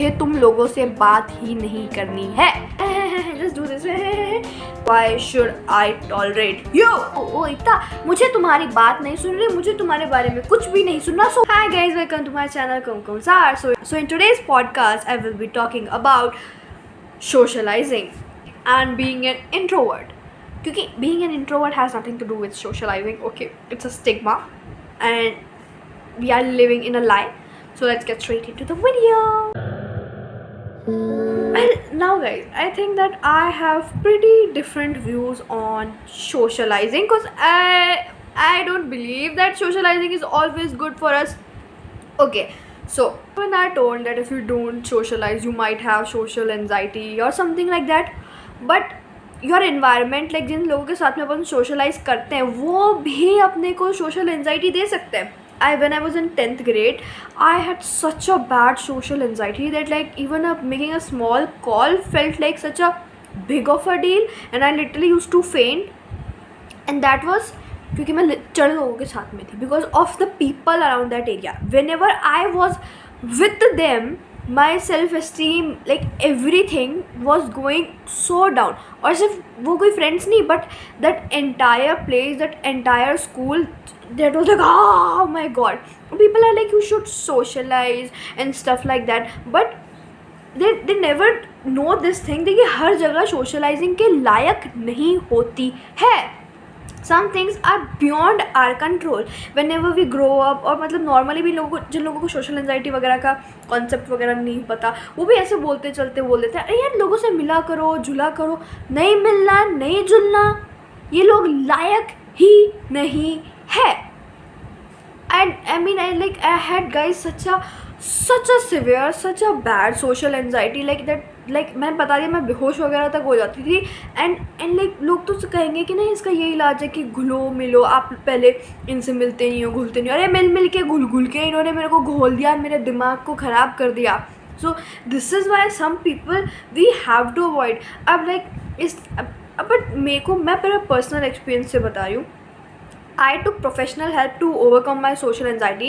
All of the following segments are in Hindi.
मुझे तुम लोगों से बात ही नहीं करनी है। Just do this. Why should I tolerate you? ओ इतना मुझे तुम्हारी बात नहीं सुन रही, मुझे तुम्हारे बारे में कुछ भी नहीं सुनना। So hi guys, welcome to my channel Kumkum Sar. So in today's podcast I will be talking about socializing and being an introvert. क्योंकि being an introvert has nothing to do with socializing. Okay, it's a stigma and we are living in a lie. So let's get straight into the video. Well, now guys, I think that I have pretty different views on socializing because I don't believe that socializing is always good for us. Okay, so when I told that if you don't socialize you might have social anxiety or something like that, but your environment, like जिन लोगों के साथ में अपन socialize करते हैं वो भी अपने को social anxiety दे सकते हैं. When I was in 10th grade, I had such a bad social anxiety that like even making a small call felt like such a big of a deal, and I literally used to faint. And that was क्योंकि मैं चढ़ लोगों के साथ में थी, because of the people around that area. Whenever I was with them, my self esteem, like everything was going so down. और सिर्फ वो कोई friends नहीं, but that entire place, that entire school, that was like, oh my god, people are like you should socialize and stuff like that, but they never know this thing कि हर जगह socializing के लायक नहीं होती है. Some things are beyond our control whenever we grow up. और मतलब नॉर्मली भी लोगों को, जिन लोगों को सोशल एंजाइटी वगैरह का कॉन्सेप्ट वगैरह नहीं पता, वो भी ऐसे बोलते चलते बोल देते हैं अरे यार लोगों से मिला करो, जुला करो. नहीं मिलना, नहीं जुलना, ये लोग लायक ही नहीं है. And I mean, I had guys such a severe, such a bad social anxiety like that. Like मैं बता दिया, मैं बेहोश वगैरह तक हो जाती थी. एंड लाइक लोग तो कहेंगे कि नहीं इसका ये इलाज है कि घुलो मिलो, आप पहले इनसे मिलते नहीं हो, घुलते नहीं हो. अरे मिल के घुल के इन्होंने मेरे को घोल दिया, मेरे दिमाग को ख़राब कर दिया. So this is why some people we have to avoid. अब लाइक बट मेरे को, मैं मेरा पर्सनल एक्सपीरियंस से बता रही हूँ. I took professional help to overcome my social anxiety,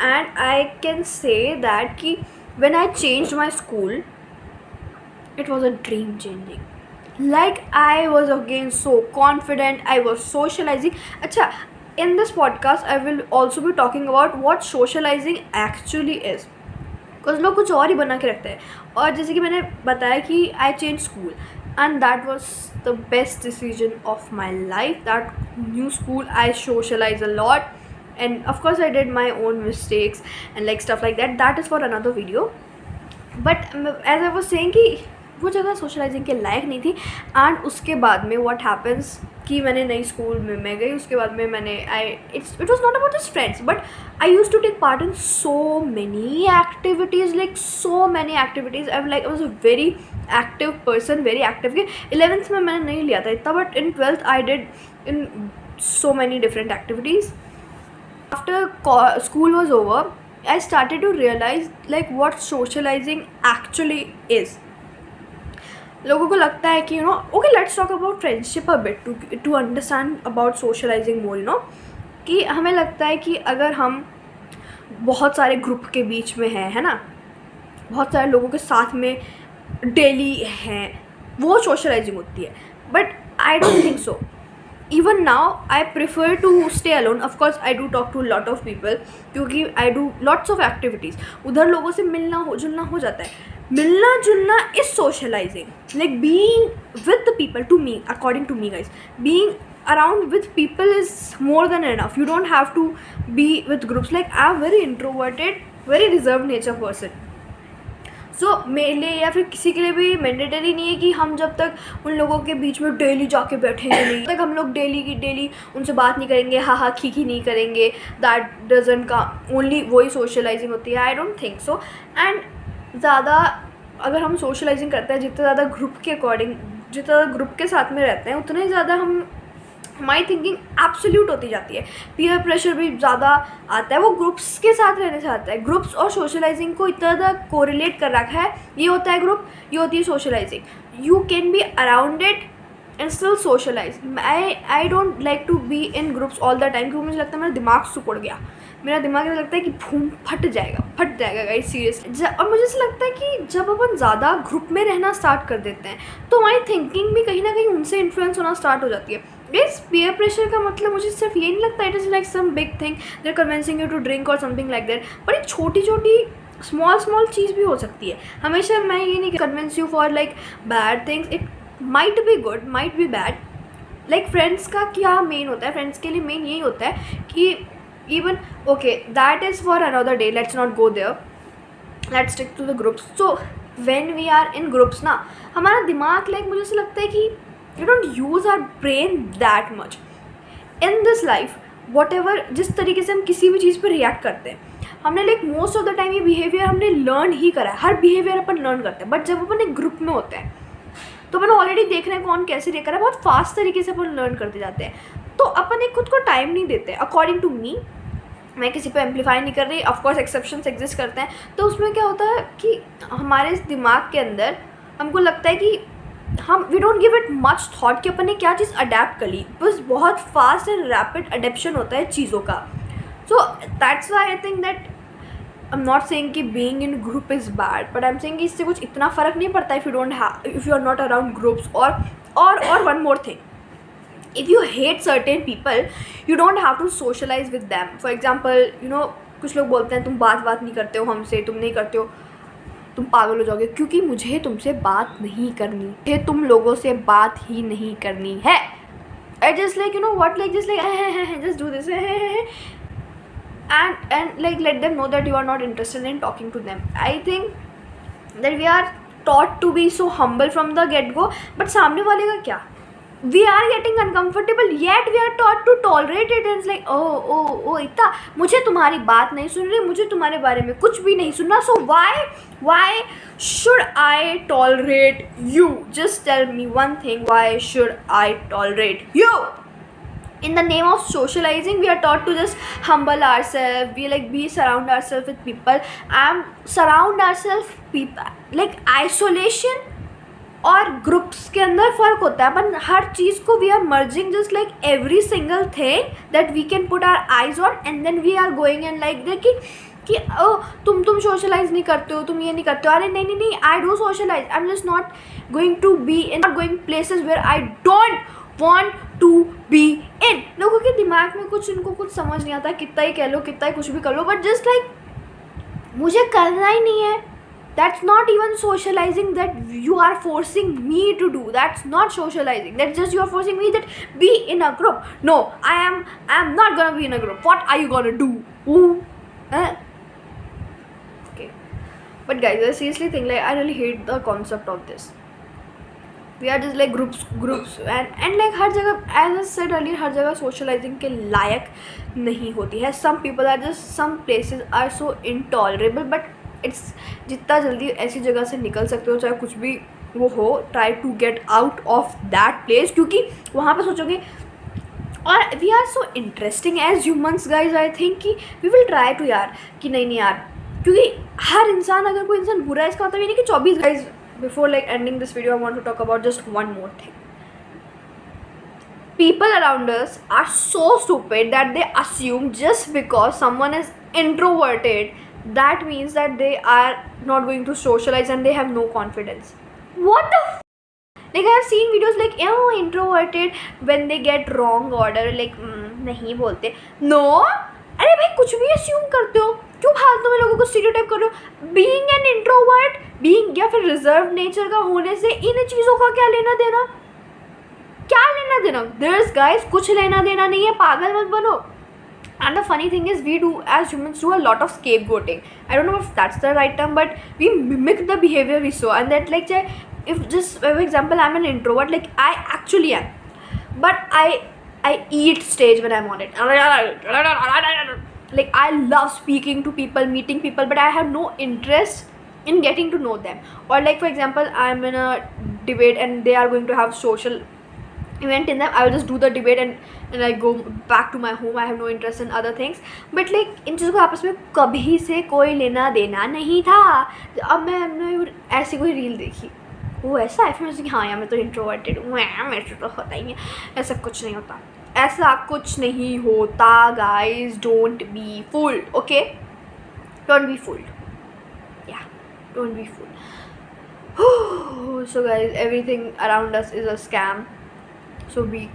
and I can say that कि when I changed my school, it was a dream changing. Like I was again so confident, I was socializing. अच्छा, in this podcast I will also be talking about what socializing actually is. Because लोग कुछ और ही बना के रखते हैं. और जैसे कि मैंने बताया कि I changed school, and that was the best decision of my life. That new school, I socialized a lot, and of course I did my own mistakes and like stuff like that. That is for another video. But as I was saying कि वो जगह सोशलाइजिंग के लायक नहीं थी. एंड उसके बाद में व्हाट हैपन्स कि मैंने नई स्कूल में मैं गई. उसके बाद में मैंने it was not about just friends, but I used to take part in so many activities, like so many activities. I was a very active person, very active. कि 11th में मैंने नहीं लिया था इतना, but in 12th I did in so many different activities. After school was over I started to realize like what socializing actually is. लोगों को लगता है कि okay, let's talk about friendship a bit to understand about socializing more. कि हमें लगता है कि अगर हम बहुत सारे ग्रुप के बीच में हैं, है ना, बहुत सारे लोगों के साथ में डेली हैं, वो socializing होती है. But I don't think so. Even now I prefer to stay alone. Of course I do talk to a lot of people क्योंकि I do lots of activities. उधर लोगों से मिलना जुलना हो जाता है. मिलना जुलना is socializing, like being with the people. To me, according to me guys, being around with people is more than enough. You don't have to be with groups. Like I'm very introverted, very reserved nature person. सो मेरे लिए या फिर किसी के लिए भी मैंडेटरी नहीं है कि हम जब तक उन लोगों के बीच में डेली जाके बैठेंगे नहीं, तक हम लोग डेली उनसे बात नहीं करेंगे, हाँ खी नहीं करेंगे. दैट डजंट का ओनली वही सोशलाइजिंग होती है. I don't think so. And ज़्यादा अगर हम सोशलाइजिंग करते हैं, जितना ज़्यादा ग्रुप के अकॉर्डिंग, जितना ज़्यादा ग्रुप के साथ में रहते हैं, उतना ही ज़्यादा हमारी थिंकिंग एब्सोल्यूट होती जाती है. पीयर प्रेशर भी ज़्यादा आता है, वो ग्रुप्स के साथ रहने से आता है. ग्रुप्स और सोशलाइजिंग को इतना ज़्यादा कोरिलेट कर रखा है. ये होता है ग्रुप, ये होती है socialising. You can be around it and still socialise. I don't like to be in groups all the time क्योंकि मुझे लगता है मेरा दिमाग सुकड़ गया. मेरा दिमाग ऐसा लगता है कि भूम फट जाएगा गाइस, सीरियसली। और मुझे ऐसा लगता है कि जब अपन ज़्यादा ग्रुप में रहना स्टार्ट कर देते हैं तो हमारी थिंकिंग भी कहीं ना कहीं उनसे इन्फ्लुएंस होना स्टार्ट हो जाती है। इस पीयर प्रेशर का मतलब मुझे सिर्फ ये नहीं लगता it is like some big thing there convincing you to drink और समथिंग लाइक दैट, पर एक छोटी छोटी स्मॉल चीज़ भी हो सकती है। हमेशा मैं ये नहीं convince you for like bad things, it might be good might be bad. Like friends का क्या मेन होता है, फ्रेंड्स के लिए मेन यही होता है कि even okay that is for another day, let's not go there, let's stick to the groups. So when we are in groups ना, हमारा दिमाग लाइक मुझे ऐसा लगता है कि you don't use our brain that much in this life. Whatever जिस तरीके से हम किसी भी चीज़ पर रिएक्ट करते हैं, हमने like most of the time ये बिहेवियर हमने लर्न ही करा है। हर बिहेवियर अपन लर्न करते हैं, बट जब अपन एक ग्रुप में होते हैं तो अपन ऑलरेडी देख रहे हैं कौन कैसे रिएक्ट कर रहा है, बहुत फास्ट तरीके से अपन लर्न करते जाते हैं। तो अपन एक खुद को टाइम नहीं देते अकॉर्डिंग टू मी। मैं किसी पे एम्पलीफाई नहीं कर रही, ऑफकोर्स एक्सेप्शंस एग्जिस्ट करते हैं। तो उसमें क्या होता है कि हमारे दिमाग के अंदर हमको लगता है कि हम we don't give it much thought कि अपन ने क्या चीज़ अडेप्ट कर ली, बस बहुत फास्ट एंड रैपिड अडेप्शन होता है चीज़ों का। So that's why I think that I am not saying कि being in group is bad, but I am saying कि इससे कुछ इतना फ़र्क नहीं पड़ता if you are not around groups. और one more thing, if you hate certain people you don't have to socialize with them. For example, you know, कुछ लोग बोलते हैं तुम बात नहीं करते हो हमसे, तुम नहीं करते हो, तुम पागल हो जाओगे, क्योंकि मुझे तुमसे बात नहीं करनी, मुझे तुम लोगों से बात ही नहीं करनी है। I just like you know what, like just like just do this and like let them know that you are not interested in talking to them. I think that we are taught to be so humble from the get go, but सामने वाले का क्या, we are getting uncomfortable yet we are taught to tolerate it and it's like oh इतना मुझे तुम्हारी बात नहीं सुन रही, मुझे तुम्हारे बारे में कुछ भी नहीं सुनना, so why should I tolerate you? Just tell me one thing, why should I tolerate you? In the name of socializing we are taught to just humble ourselves, we surround ourselves with people and surround ourselves people like isolation और ग्रुप्स के अंदर फ़र्क होता है। अपन हर चीज़ को we are merging just like every single thing that we can put our eyes on and then we are going and like that कि तुम सोशलाइज नहीं करते हो, तुम ये नहीं करते हो। अरे नहीं I do socialize, I am just not going to be in, not going places where I don't want to be in. लोगों के दिमाग में कुछ इनको कुछ समझ नहीं आता, कितना ही कह लो, कितना ही कुछ भी कर लो, बट जस्ट लाइक मुझे करना ही नहीं है। That's not even socializing that you are forcing me to do. That's not socializing. That's just you are forcing me that be in a group. No, I am not gonna be in a group. What are you gonna do? Okay. But guys, I seriously think like I really hate the concept of this. We are just like groups and like हर जगह as I said earlier हर जगह socializing के लायक नहीं होती है. Some people are just some places are so intolerable but it's जितना जल्दी ऐसी जगह से निकल सकते हो चाहे कुछ भी वो हो, try to get out of that place, क्योंकि वहाँ पे सोचोगे। और we are so interesting as humans guys, I think कि वी विल ट्राई टू यार कि नहीं यार, क्योंकि हर इंसान अगर कोई इंसान बुरा है इसका मतलब ये नहीं कि 24 guys. Before like ending this video I want to talk about just one more thing. People around us are so stupid that they assume just because someone is introverted that means that they are not going to socialize and they have no confidence. What the like I have seen videos like introverted when they get wrong order like नहीं बोलते. No, अरे भाई कुछ भी assume करते हो, क्यों फालतू में लोगों को stereotype कर रहे हो. Being an introvert, being या फिर reserved nature का होने से इन चीज़ों का क्या लेना देना, क्या लेना देना. There's guys कुछ लेना देना नहीं है, पागल मत बनो. And the funny thing is we do as humans do a lot of scapegoating. I don't know if that's the right term, but we mimic the behavior we saw. And that like if just for example I'm an introvert, like I actually am, but I eat stage when I'm on it. Like I love speaking to people, meeting people, but I have no interest in getting to know them. Or like for example I'm in a debate and they are going to have social event in them, I will just do the debate and I go back to my home. I have no interest in other things. But like इन चीज़ों को आपस में कभी से कोई लेना देना नहीं था. अब मैंने ऐसी कोई रील देखी, वो ऐसा है फिर मैं हाँ यार मैं तो इंट्रोवर्टेड हूँ, मेरे तो होता ही है, ऐसा कुछ नहीं होता. ऐसा कुछ नहीं होता guys, don't be fooled, okay? Don't be fooled. Yeah, don't be fooled. So guys, everything around us is a scam, so be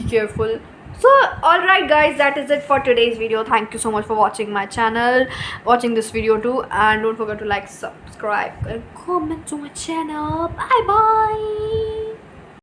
careful. So all right guys, that is it for today's video. Thank you so much for watching my channel, watching this video too, and don't forget to like, subscribe and comment to my channel. Bye bye.